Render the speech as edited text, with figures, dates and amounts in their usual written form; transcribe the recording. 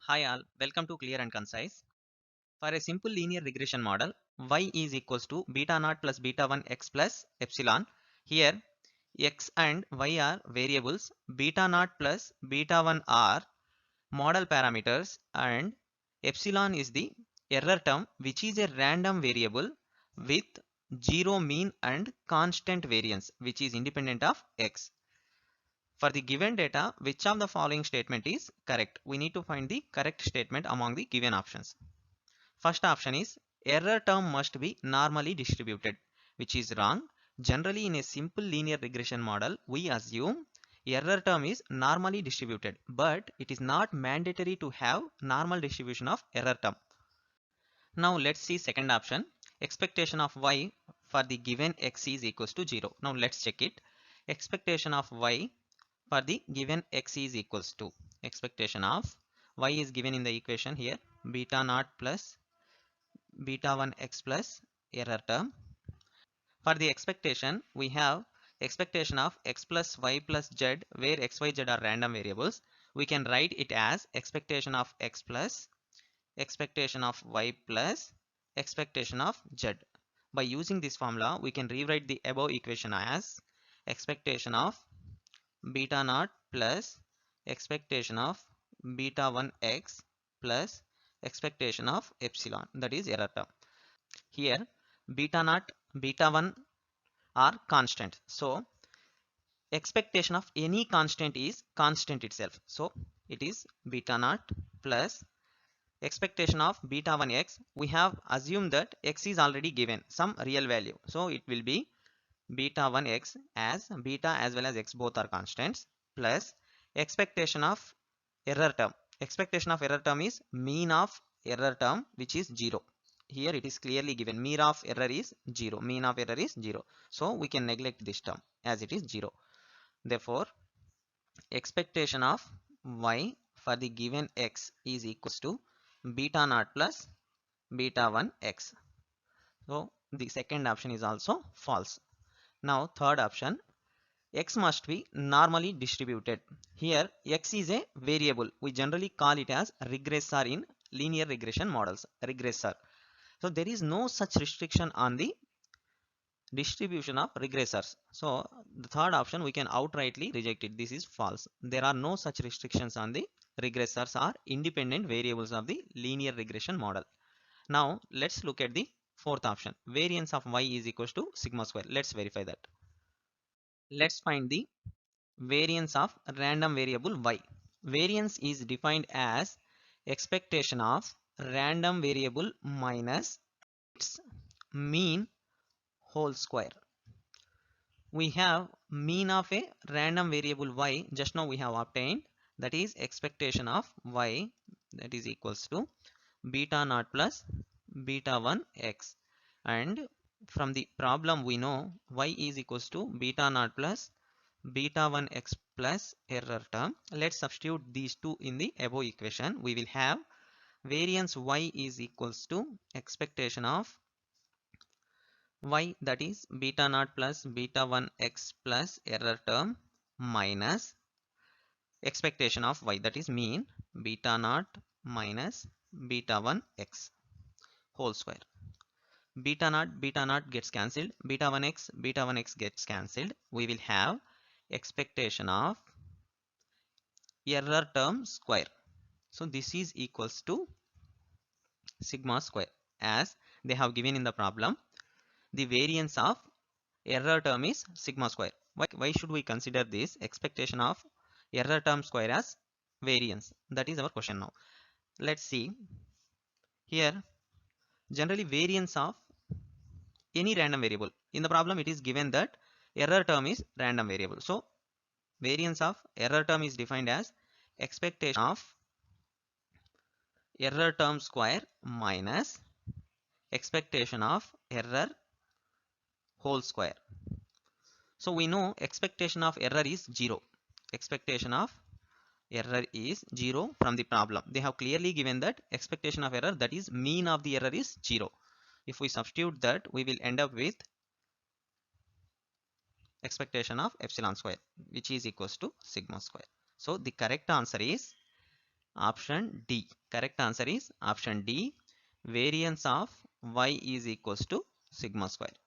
Hi all, welcome to Clear and Concise. For a simple linear regression model, y is equals to beta naught plus beta 1 x plus epsilon. Here, x and y are variables, beta naught plus beta 1 are model parameters, and epsilon is the error term, which is a random variable with zero mean and constant variance, which is independent of x. For the given data, which of the following statement is correct? We need to find the correct statement among the given options. First option is error term must be normally distributed, which is wrong. Generally, in a simple linear regression model, we assume error term is normally distributed, but it is not mandatory to have normal distribution of error term. Now let's see second option. Expectation of y for the given x is equals to 0. Now let's check it. Expectation of y for the given x is equals to, expectation of y is given in the equation here, beta naught plus beta 1 x plus error term. For the expectation, we have expectation of x plus y plus z, where x, y, z are random variables. We can write it as expectation of x plus expectation of y plus expectation of z. By using this formula, we can rewrite the above equation as expectation of beta naught plus expectation of beta 1 x plus expectation of epsilon, that is error term. Here beta naught, beta 1 are constant, so expectation of any constant is constant itself, so it is beta naught plus expectation of beta 1 x. We have assumed that x is already given some real value, so it will be beta 1 x, as beta as well as x both are constants, plus expectation of error term. Expectation of error term is mean of error term, which is 0. Here it is clearly given, mean of error is 0. Mean of error is 0. So we can neglect this term as it is 0. Therefore, expectation of y for the given x is equals to beta naught plus beta 1 x. So the second option is also false. Now third option, x must be normally distributed. Here x is a variable. We generally call it as regressor in linear regression models, regressor. So there is no such restriction on the distribution of regressors. So the third option we can outrightly reject it. This is false. There are no such restrictions on the regressors or independent variables of the linear regression model. Now let's look at the fourth option. Variance of y is equals to sigma square. Let's verify that. Let's find the variance of random variable y. Variance is defined as expectation of random variable minus its mean whole square. We have mean of a random variable y, just now we have obtained, that is expectation of y, that is equals to beta naught plus beta 1 x, and from the problem we know y is equals to beta naught plus beta 1 x plus error term. Let's substitute these two in the above equation. We will have variance y is equals to expectation of y, that is beta naught plus beta 1 x plus error term minus expectation of y, that is mean beta naught minus beta 1 x whole square. Beta naught gets cancelled, beta 1 x gets cancelled. We will have expectation of error term square. So this is equals to sigma square, as they have given in the problem. The variance of error term is sigma square. Why should we consider this expectation of error term square as variance? That is our question now. Let's see. Here, generally variance of any random variable. In the problem, it is given that error term is random variable. So, variance of error term is defined as expectation of error term square minus expectation of error whole square. So we know expectation of error is 0. Expectation of error is 0 from the problem. They have clearly given that expectation of error, that is mean of the error, is 0. If we substitute that, we will end up with expectation of epsilon square, which is equals to sigma square. So the correct answer is Option D. Correct answer is option D. Variance of y is equals to sigma square.